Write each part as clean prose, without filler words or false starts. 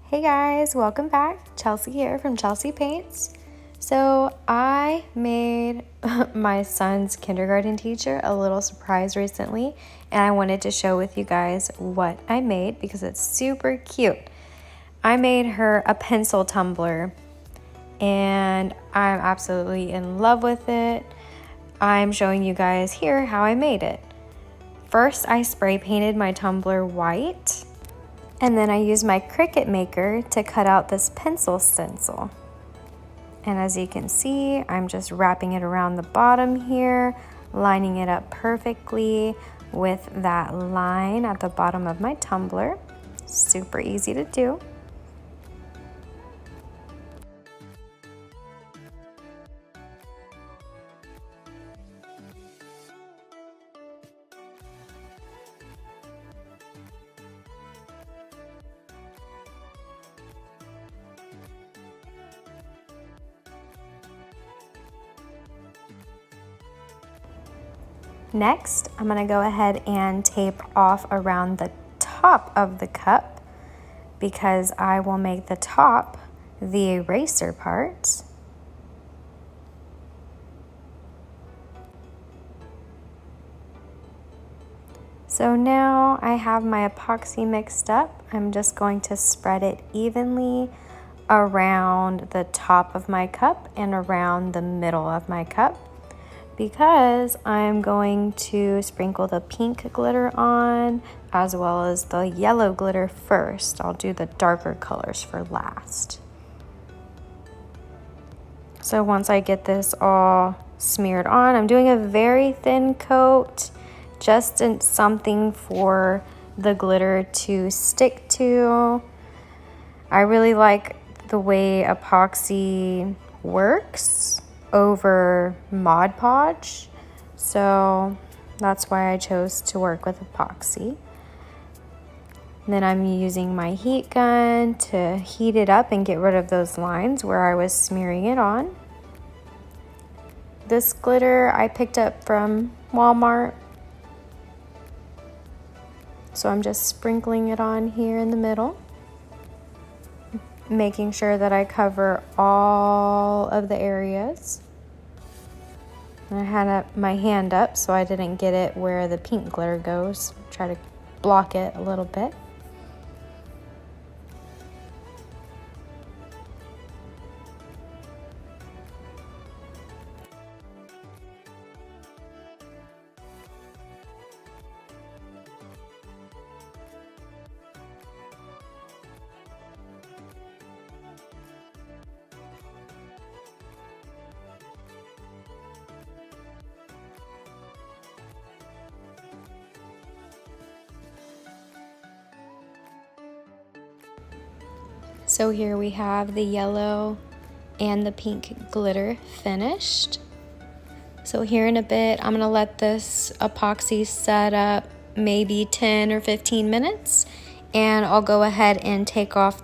Hey guys, welcome back. ChelC here from ChelC Paints. So I made my son's kindergarten teacher a little surprise recently, and I wanted to share with you guys what I made because it's super cute. I made her a pencil tumbler and I'm absolutely in love with it. I'm showing you guys here how I made it. First, I spray painted my tumbler white. And then I use my Cricut maker to cut out this pencil stencil. And as you can see, I'm just wrapping it around the bottom here, lining it up perfectly with that line at the bottom of my tumbler. Super easy to do. Next, I'm going to go ahead and tape off around the top of the cup because I will make the top the eraser part. So now I have my epoxy mixed up. I'm just going to spread it evenly around the top of my cup and around the middle of my cup, because I'm going to sprinkle the pink glitter on as well as the yellow glitter first. I'll do the darker colors for last. So once I get this all smeared on, I'm doing a very thin coat, just in something for the glitter to stick to. I really like the way epoxy works over Mod Podge, so that's why I chose to work with epoxy. And then I'm using my heat gun to heat it up and get rid of those lines where I was smearing it on. This glitter I picked up from Walmart, so I'm just sprinkling it on here in the middle, making sure that I cover all of the areas. I had my hand up so I didn't get it where the pink glitter goes. Try to block it a little bit. So here we have the yellow and the pink glitter finished. So here in a bit, I'm gonna let this epoxy set up maybe 10 or 15 minutes, and I'll go ahead and take off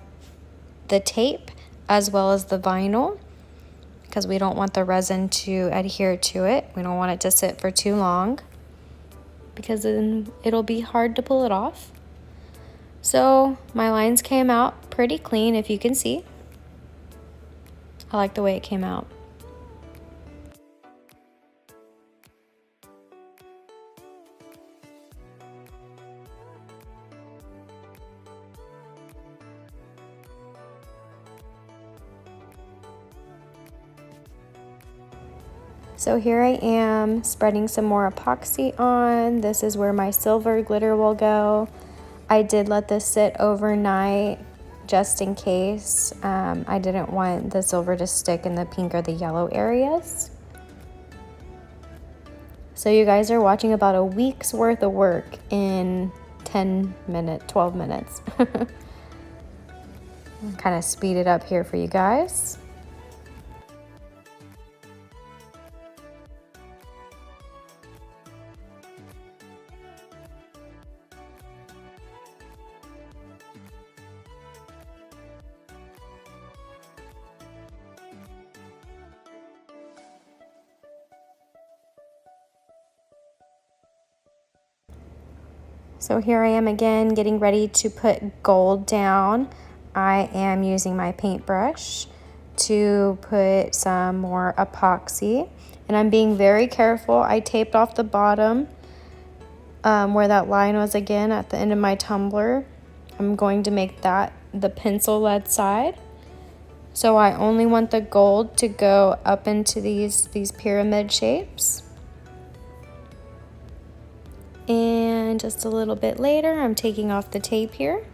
the tape as well as the vinyl because we don't want the resin to adhere to it. We don't want it to sit for too long because then it'll be hard to pull it off. So my lines came out pretty clean, if you can see. I like the way it came out. So here I am spreading some more epoxy on. This is where my silver glitter will go. I did let this sit overnight just in case. I didn't want the silver to stick in the pink or the yellow areas. So you guys are watching about a week's worth of work in 12 minutes. Kind of speed it up here for you guys. So here I am again getting ready to put gold down I am using my paintbrush to put some more epoxy, and I'm being very careful. I taped off the bottom where that line was again at the end of my tumbler. I'm going to make that the pencil lead side. So I only want the gold to go up into these pyramid shapes. And just a little bit later, I'm taking off the tape here.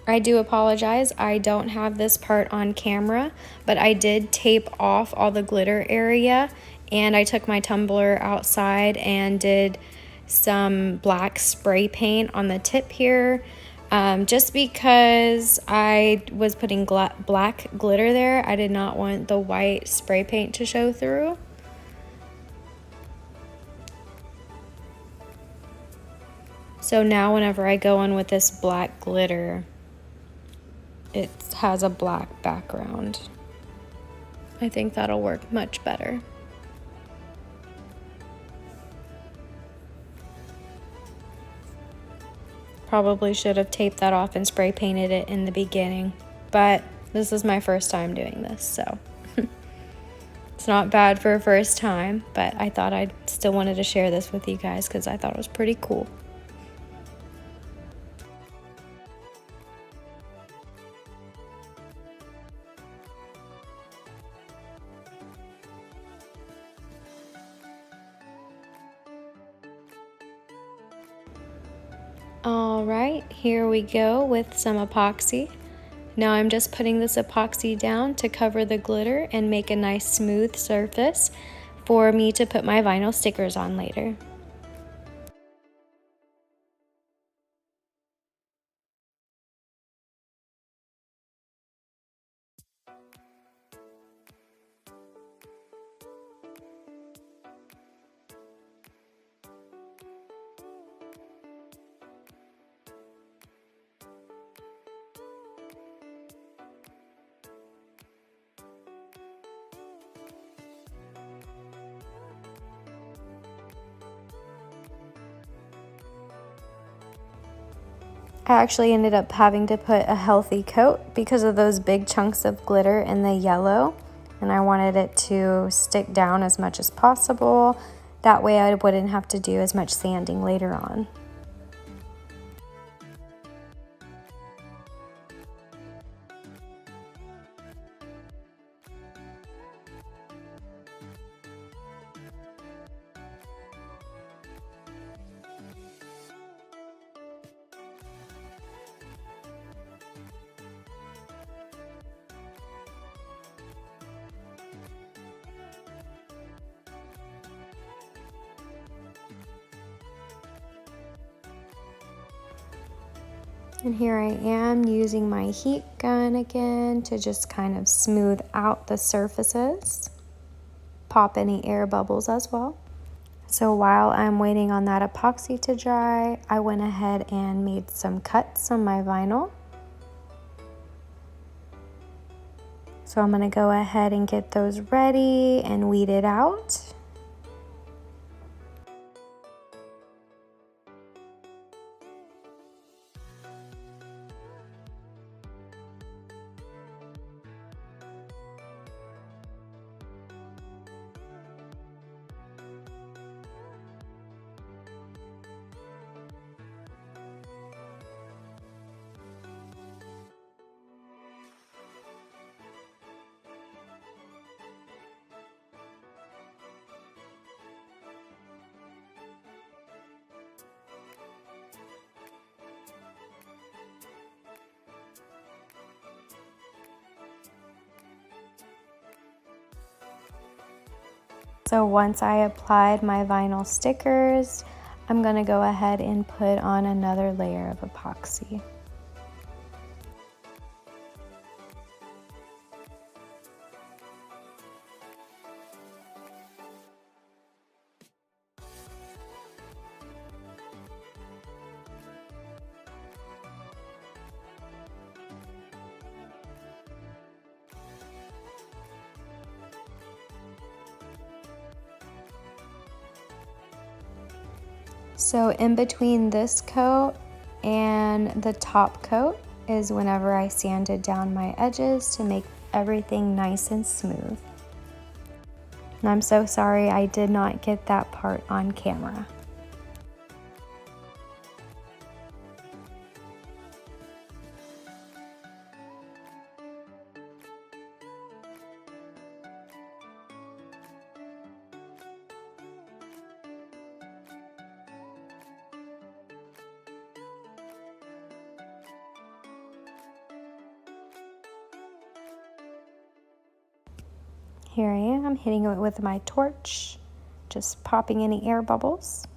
I do apologize, I don't have this part on camera, but I did tape off all the glitter area, and I took my tumbler outside and did some black spray paint on the tip here, just because I was putting black glitter there. I did not want the white spray paint to show through. So now whenever I go in with this black glitter, it has a black background. I think that'll work much better. Probably should have taped that off and spray painted it in the beginning, but this is my first time doing this, so it's not bad for a first time, but I thought I still wanted to share this with you guys because I thought it was pretty cool. All right, here we go with some epoxy. Now I'm just putting this epoxy down to cover the glitter and make a nice smooth surface for me to put my vinyl stickers on later. I actually ended up having to put a healthy coat because of those big chunks of glitter in the yellow, and I wanted it to stick down as much as possible. That way I wouldn't have to do as much sanding later on. And here I am using my heat gun again to just kind of smooth out the surfaces, pop any air bubbles as well. So while I'm waiting on that epoxy to dry, I went ahead and made some cuts on my vinyl. So I'm gonna go ahead and get those ready and weed it out. So once I applied my vinyl stickers, I'm going to go ahead and put on another layer of epoxy. So in between this coat and the top coat is whenever I sanded down my edges to make everything nice and smooth. And I'm so sorry I did not get that part on camera. Here I am hitting it with my torch, just popping any air bubbles.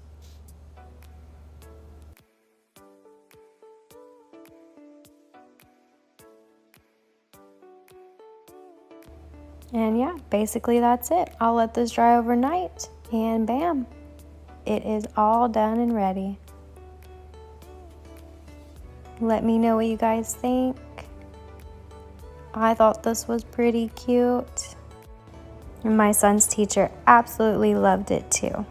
And yeah, basically that's it. I'll let this dry overnight and bam, it is all done and ready. Let me know what you guys think. I thought this was pretty cute. And my son's teacher absolutely loved it too.